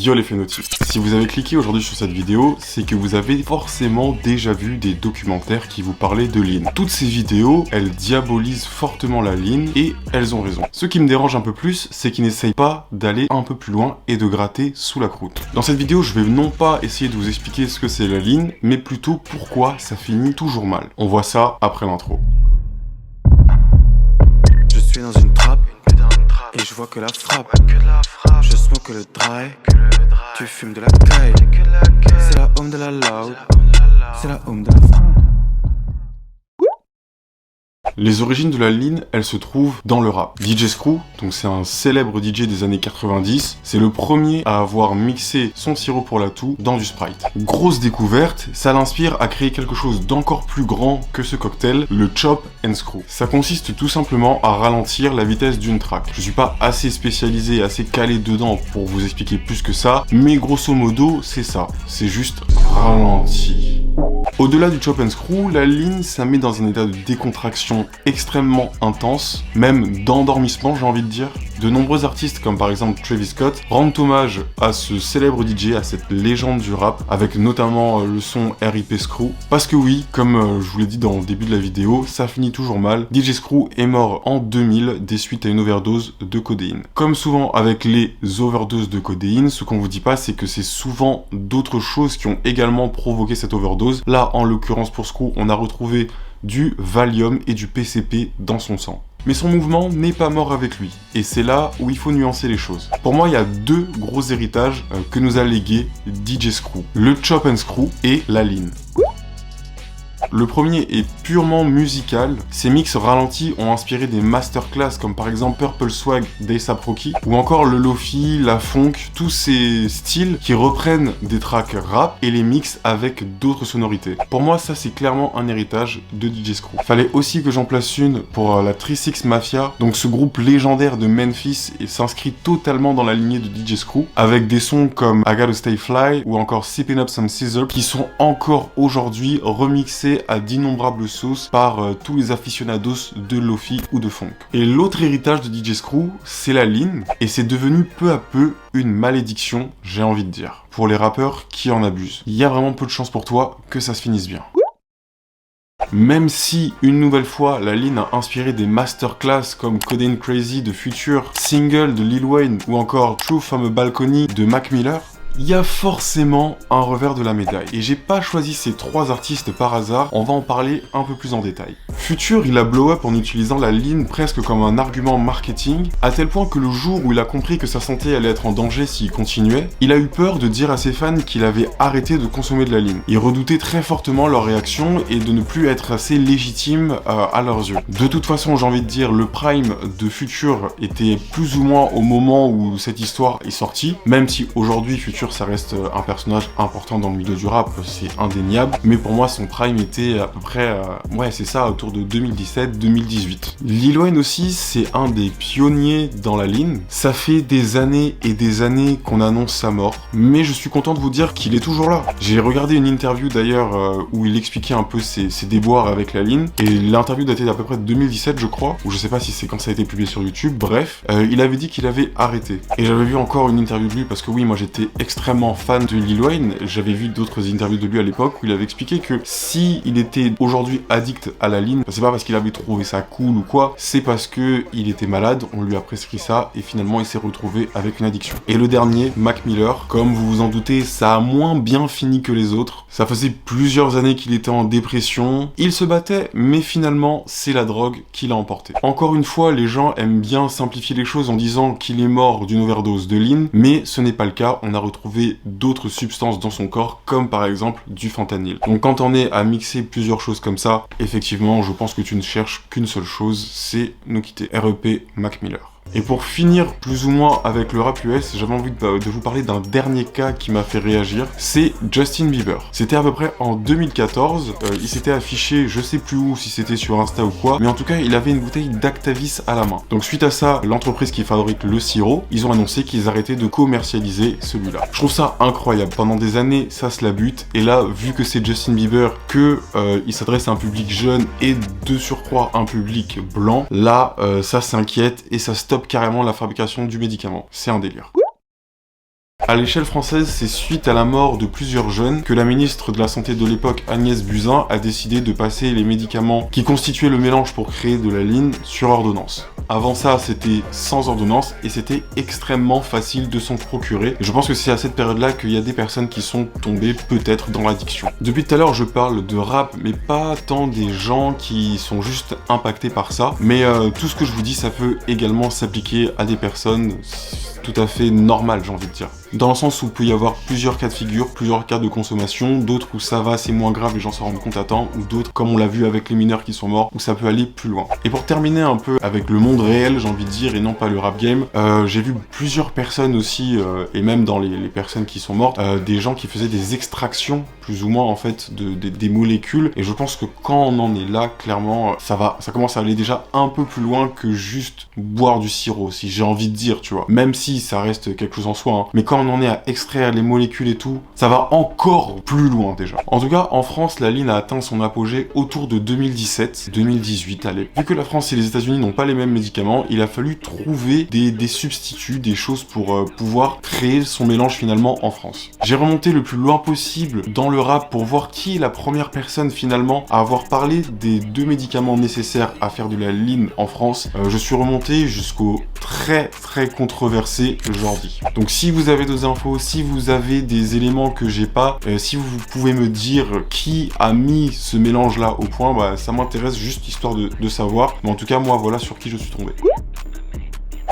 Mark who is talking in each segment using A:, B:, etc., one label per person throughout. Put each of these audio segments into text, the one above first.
A: Yo les Phénotypes. Si vous avez cliqué aujourd'hui sur cette vidéo, c'est que vous avez forcément déjà vu des documentaires qui vous parlaient de lean. Toutes ces vidéos, elles diabolisent fortement la lean et elles ont raison. Ce qui me dérange un peu plus, c'est qu'ils n'essayent pas d'aller un peu plus loin et de gratter sous la croûte. Dans cette vidéo, je vais non pas essayer de vous expliquer ce que c'est la lean, mais plutôt pourquoi ça finit toujours mal. On voit ça après l'intro.
B: Je suis dans une trappe et je vois que la frappe. Je smoke le dry, tu fumes de la caille. C'est la home de la loud, c'est la home de la frappe.
A: Les origines de la lean, elles se trouvent dans le rap. DJ Screw, donc c'est un célèbre DJ des années 90, c'est le premier à avoir mixé son sirop pour la toux dans du Sprite. Grosse découverte, ça l'inspire à créer quelque chose d'encore plus grand que ce cocktail, le Chop and Screw. Ça consiste tout simplement à ralentir la vitesse d'une track. Je suis pas assez spécialisé, assez calé dedans pour vous expliquer plus que ça, mais grosso modo, c'est ça. C'est juste ralenti. Au-delà du chop and screw, la lean, ça met dans un état de décontraction extrêmement intense, même d'endormissement, j'ai envie de dire. De nombreux artistes, comme par exemple Travis Scott, rendent hommage à ce célèbre DJ, à cette légende du rap, avec notamment le son R.I.P. Screw. Parce que oui, comme je vous l'ai dit dans le début de la vidéo, ça finit toujours mal. DJ Screw est mort en 2000 des suites à une overdose de codéine. Comme souvent avec les overdoses de codéine, ce qu'on vous dit pas, c'est que c'est souvent d'autres choses qui ont également provoqué cette overdose. Là, en l'occurrence pour Screw, on a retrouvé du Valium et du PCP dans son sang. Mais son mouvement n'est pas mort avec lui, et c'est là où il faut nuancer les choses. Pour moi, il y a deux gros héritages que nous a légués DJ Screw, le Chop and Screw et la lean. Le premier est purement musical, ces mix ralentis ont inspiré des masterclass comme par exemple Purple Swag d'A$AP Rocky ou encore le lofi, la funk, tous ces styles qui reprennent des tracks rap et les mix avec d'autres sonorités. Pour moi, ça c'est clairement un héritage de DJ Screw. Fallait aussi que j'en place une pour la 36 Mafia, donc ce groupe légendaire de Memphis et s'inscrit totalement dans la lignée de DJ Screw avec des sons comme I Gotta Stay Fly ou encore Sippin' Up Some Scissor qui sont encore aujourd'hui remixés à d'innombrables sauces par tous les aficionados de lofi ou de funk. Et l'autre héritage de DJ Screw, c'est la lean, et c'est devenu peu à peu une malédiction, j'ai envie de dire, pour les rappeurs qui en abusent. Il y a vraiment peu de chance pour toi que ça se finisse bien. Même si, une nouvelle fois, la lean a inspiré des masterclass comme Codeine Crazy de Future, Single de Lil Wayne ou encore Truth from a Balcony de Mac Miller, il y a forcément un revers de la médaille. Et j'ai pas choisi ces trois artistes par hasard, on va en parler un peu plus en détail. Future, il a blow up en utilisant la lean presque comme un argument marketing, à tel point que le jour où il a compris que sa santé allait être en danger s'il continuait, il a eu peur de dire à ses fans qu'il avait arrêté de consommer de la lean. Il redoutait très fortement leur réaction et de ne plus être assez légitime à leurs yeux. De toute façon, j'ai envie de dire, le prime de Future était plus ou moins au moment où cette histoire est sortie, même si aujourd'hui Future ça reste un personnage important dans le milieu du rap, c'est indéniable, mais pour moi son prime était à peu près, ouais c'est ça, autour de 2017-2018. Lil Wayne aussi, c'est un des pionniers dans la lean, ça fait des années et des années qu'on annonce sa mort, mais je suis content de vous dire qu'il est toujours là. J'ai regardé une interview d'ailleurs où il expliquait un peu ses déboires avec la lean, et l'interview datait d'à peu près de 2017 je crois, ou je sais pas si c'est quand ça a été publié sur YouTube, bref, il avait dit qu'il avait arrêté. Et j'avais vu encore une interview de lui, parce que oui, moi j'étais extrêmement fan de Lil Wayne, j'avais vu d'autres interviews de lui à l'époque où il avait expliqué que si il était aujourd'hui addict à la lean, c'est pas parce qu'il avait trouvé ça cool ou quoi, c'est parce que il était malade, on lui a prescrit ça et finalement il s'est retrouvé avec une addiction. Et le dernier, Mac Miller, comme vous vous en doutez, ça a moins bien fini que les autres. Ça faisait plusieurs années qu'il était en dépression, il se battait, mais finalement c'est la drogue qui l'a emporté. Encore une fois, les gens aiment bien simplifier les choses en disant qu'il est mort d'une overdose de lean, mais ce n'est pas le cas, on a retrouvé d'autres substances dans son corps, comme par exemple du fentanyl. Donc quand on est à mixer plusieurs choses comme ça, effectivement, je pense que tu ne cherches qu'une seule chose, c'est nous quitter. R.E.P. Mac Miller. Et pour finir plus ou moins avec le rap US, j'avais envie de vous parler d'un dernier cas qui m'a fait réagir, c'est Justin Bieber. C'était à peu près en 2014, il s'était affiché, je sais plus où, si c'était sur Insta ou quoi, mais en tout cas il avait une bouteille d'Actavis à la main. Donc suite à ça, l'entreprise qui fabrique le sirop, ils ont annoncé qu'ils arrêtaient de commercialiser celui-là. Je trouve ça incroyable, pendant des années ça se la bute, et là vu que c'est Justin Bieber, que il s'adresse à un public jeune et de surcroît un public blanc, là ça s'inquiète et ça stoppe carrément la fabrication du médicament. C'est un délire. À l'échelle française, c'est suite à la mort de plusieurs jeunes que la ministre de la Santé de l'époque, Agnès Buzyn, a décidé de passer les médicaments qui constituaient le mélange pour créer de la ligne sur ordonnance. Avant ça, c'était sans ordonnance et c'était extrêmement facile de s'en procurer. Je pense que c'est à cette période-là qu'il y a des personnes qui sont tombées peut-être dans l'addiction. Depuis tout à l'heure, je parle de rap, mais pas tant des gens qui sont juste impactés par ça. Mais tout ce que je vous dis, ça peut également s'appliquer à des personnes tout à fait normales, j'ai envie de dire. Dans le sens où il peut y avoir plusieurs cas de figure, plusieurs cas de consommation, d'autres où ça va, c'est moins grave, les gens s'en rendent compte à temps, ou d'autres, comme on l'a vu avec les mineurs qui sont morts, où ça peut aller plus loin. Et pour terminer un peu avec le monde réel, j'ai envie de dire, et non pas le rap game, j'ai vu plusieurs personnes aussi, et même dans les personnes qui sont mortes, des gens qui faisaient des extractions, plus ou moins en fait, des molécules, et je pense que quand on en est là, clairement, ça commence à aller déjà un peu plus loin que juste boire du sirop, si j'ai envie de dire, tu vois. Même si ça reste quelque chose en soi, hein. Mais quand on en est à extraire les molécules et tout, ça va encore plus loin déjà. En tout cas, en France, la ligne a atteint son apogée autour de 2017-2018 à l'époque. Vu que la France et les États-Unis n'ont pas les mêmes médicaments, il a fallu trouver des substituts, des choses pour pouvoir créer son mélange finalement en France. J'ai remonté le plus loin possible dans le rap pour voir qui est la première personne finalement à avoir parlé des 2 médicaments nécessaires à faire de la ligne en France. Je suis remonté jusqu'au très controversé Jordi. Donc si vous avez des infos, si vous avez des éléments que j'ai pas, si vous pouvez me dire qui a mis ce mélange là au point, bah ça m'intéresse juste histoire de savoir. Mais en tout cas moi voilà sur qui je suis tombé.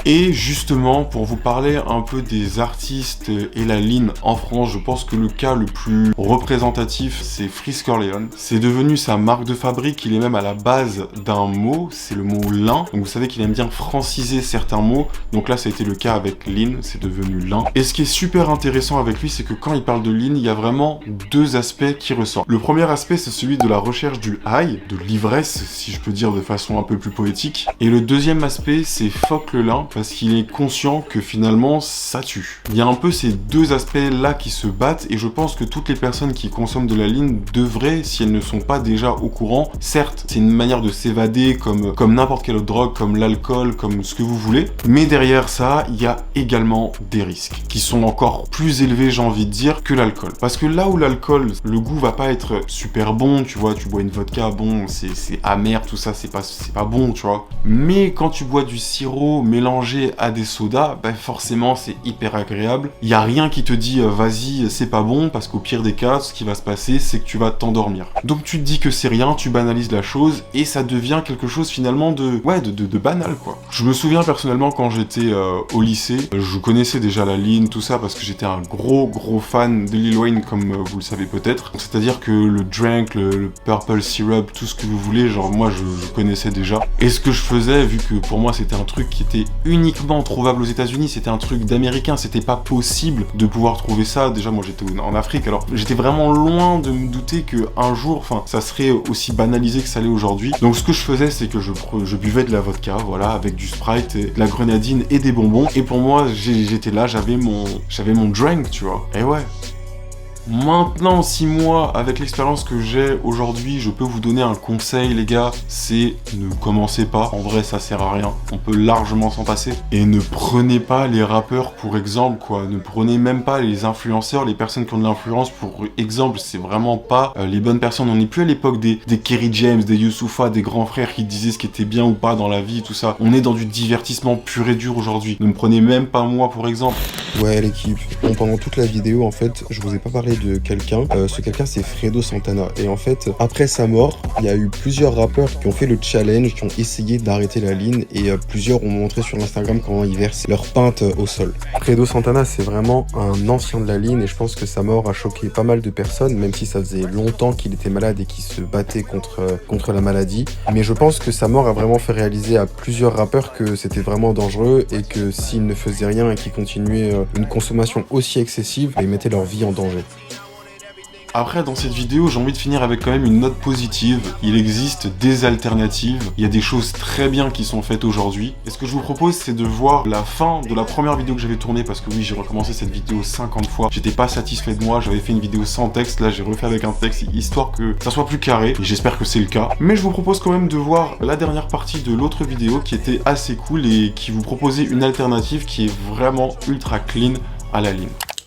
A: Et justement, pour vous parler un peu des artistes et la ligne en France, je pense que le cas le plus représentatif, c'est Freeze Corleone. C'est devenu sa marque de fabrique, il est même à la base d'un mot, c'est le mot lin. Donc vous savez qu'il aime bien franciser certains mots, donc là ça a été le cas avec Lean, c'est devenu lin. Et ce qui est super intéressant avec lui, c'est que quand il parle de Lean, il y a vraiment 2 aspects qui ressortent. Le premier aspect, c'est celui de la recherche du high, de l'ivresse, si je peux dire de façon un peu plus poétique. Et le deuxième aspect, c'est fuck le lin, parce qu'il est conscient que finalement ça tue. Il y a un peu ces 2 aspects là qui se battent et je pense que toutes les personnes qui consomment de la ligne devraient, si elles ne sont pas déjà au courant, certes c'est une manière de s'évader comme n'importe quelle autre drogue, comme l'alcool, comme ce que vous voulez, mais derrière ça il y a également des risques qui sont encore plus élevés, j'ai envie de dire, que l'alcool. Parce que là où l'alcool, le goût va pas être super bon, tu vois, tu bois une vodka, bon c'est amer, tout ça c'est pas bon, tu vois, mais quand tu bois du sirop mélangé à des sodas, bah forcément c'est hyper agréable. Il y a rien qui te dit vas-y c'est pas bon, parce qu'au pire des cas ce qui va se passer c'est que tu vas t'endormir. Donc tu te dis que c'est rien, tu banalises la chose et ça devient quelque chose finalement de banal quoi. Je me souviens personnellement quand j'étais au lycée, je connaissais déjà la ligne, tout ça parce que j'étais un gros fan de Lil Wayne comme vous le savez peut-être. C'est à dire que le drink, le purple syrup, tout ce que vous voulez, genre moi je connaissais déjà. Et ce que je faisais, vu que pour moi c'était un truc qui était uniquement trouvable aux États-Unis, c'était un truc d'américain, c'était pas possible de pouvoir trouver ça. Déjà moi j'étais en Afrique, alors j'étais vraiment loin de me douter que un jour, enfin ça serait aussi banalisé que ça l'est aujourd'hui. Donc ce que je faisais c'est que je buvais de la vodka, voilà, avec du Sprite, et de la grenadine et des bonbons. Et pour moi j'étais là, j'avais mon drink, tu vois. Et ouais. Maintenant, 6 mois, avec l'expérience que j'ai aujourd'hui, je peux vous donner un conseil, les gars, c'est ne commencez pas. En vrai, ça sert à rien. On peut largement s'en passer. Et ne prenez pas les rappeurs pour exemple, quoi. Ne prenez même pas les influenceurs, les personnes qui ont de l'influence pour exemple. C'est vraiment pas les bonnes personnes. On n'est plus à l'époque des Kerry James, des Youssoupha, des grands frères qui disaient ce qui était bien ou pas dans la vie, tout ça. On est dans du divertissement pur et dur aujourd'hui. Ne me prenez même pas moi pour exemple.
C: Ouais, l'équipe. Bon, pendant toute la vidéo, en fait, je vous ai pas parlé de quelqu'un. Ce quelqu'un, c'est Fredo Santana. Et en fait, après sa mort, il y a eu plusieurs rappeurs qui ont fait le challenge, qui ont essayé d'arrêter la ligne. Et plusieurs ont montré sur Instagram comment ils versent leur pinte au sol. Fredo Santana, c'est vraiment un ancien de la ligne. Et je pense que sa mort a choqué pas mal de personnes, même si ça faisait longtemps qu'il était malade et qu'il se battait contre la maladie. Mais je pense que sa mort a vraiment fait réaliser à plusieurs rappeurs que c'était vraiment dangereux et que s'ils ne faisaient rien et qu'ils continuaient une consommation aussi excessive, ils mettaient leur vie en danger.
A: Après, dans cette vidéo, j'ai envie de finir avec quand même une note positive. Il existe des alternatives. Il y a des choses très bien qui sont faites aujourd'hui. Et ce que je vous propose, c'est de voir la fin de la première vidéo que j'avais tournée. Parce que oui, j'ai recommencé cette vidéo 50 fois. J'étais pas satisfait de moi. J'avais fait une vidéo sans texte. Là, j'ai refait avec un texte, histoire que ça soit plus carré. Et j'espère que c'est le cas. Mais je vous propose quand même de voir la dernière partie de l'autre vidéo qui était assez cool et qui vous proposait une alternative qui est vraiment ultra clean à la ligne.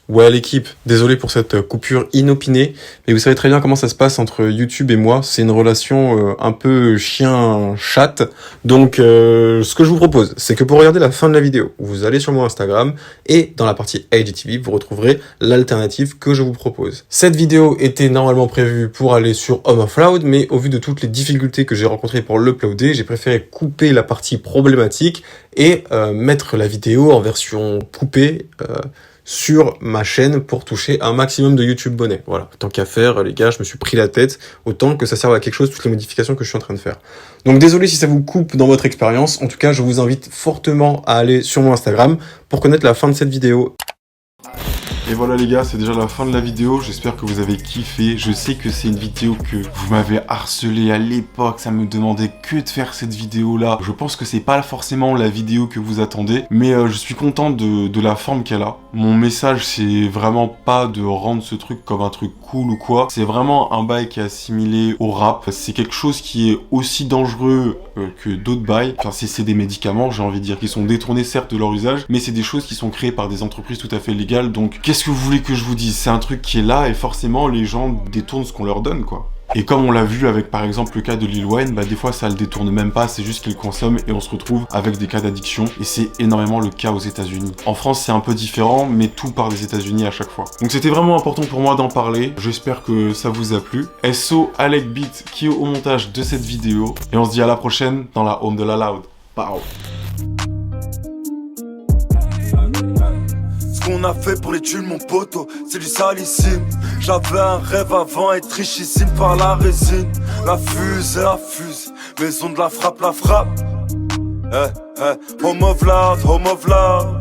C: Ouais l'équipe, désolé pour cette coupure inopinée, mais vous savez très bien comment ça se passe entre YouTube et moi, c'est une relation un peu chien-chatte, donc ce que je vous propose, c'est que pour regarder la fin de la vidéo, vous allez sur mon Instagram, et dans la partie IGTV, vous retrouverez l'alternative que je vous propose. Cette vidéo était normalement prévue pour aller sur Home of Loud, mais au vu de toutes les difficultés que j'ai rencontrées pour l'uploader, j'ai préféré couper la partie problématique et mettre la vidéo en version coupée, sur ma chaîne pour toucher un maximum de YouTube bonnets. Voilà, tant qu'à faire, les gars, je me suis pris la tête, autant que ça serve à quelque chose, toutes les modifications que je suis en train de faire. Donc désolé si ça vous coupe dans votre expérience, en tout cas, je vous invite fortement à aller sur mon Instagram pour connaître la fin de cette vidéo.
A: Et voilà les gars, c'est déjà la fin de la vidéo, j'espère que vous avez kiffé. Je sais que c'est une vidéo que vous m'avez harcelé à l'époque, ça me demandait que de faire cette vidéo là. Je pense que c'est pas forcément la vidéo que vous attendez, mais je suis content de la forme qu'elle a. Mon message c'est vraiment pas de rendre ce truc comme un truc cool ou quoi, c'est vraiment un bail qui est assimilé au rap. C'est quelque chose qui est aussi dangereux que d'autres bails. Enfin c'est des médicaments, j'ai envie de dire, qui sont détournés certes de leur usage, mais c'est des choses qui sont créées par des entreprises tout à fait légales, donc qu'est-ce que vous voulez que je vous dise? C'est un truc qui est là et forcément les gens détournent ce qu'on leur donne quoi. Et comme on l'a vu avec par exemple le cas de Lil Wayne, bah des fois ça le détourne même pas, c'est juste qu'il consomme et on se retrouve avec des cas d'addiction et c'est énormément le cas aux États-Unis. En France c'est un peu différent mais tout part des États-Unis à chaque fois. Donc c'était vraiment important pour moi d'en parler, j'espère que ça vous a plu. SO Alec Beat qui est au montage de cette vidéo et on se dit à la prochaine dans la home de la Loud. Pow.
D: Qu'on a fait pour les tuiles mon poteau, c'est du salissime. J'avais un rêve avant, être richissime par la résine. La fuse, maison de la frappe, home of loud, home of loud.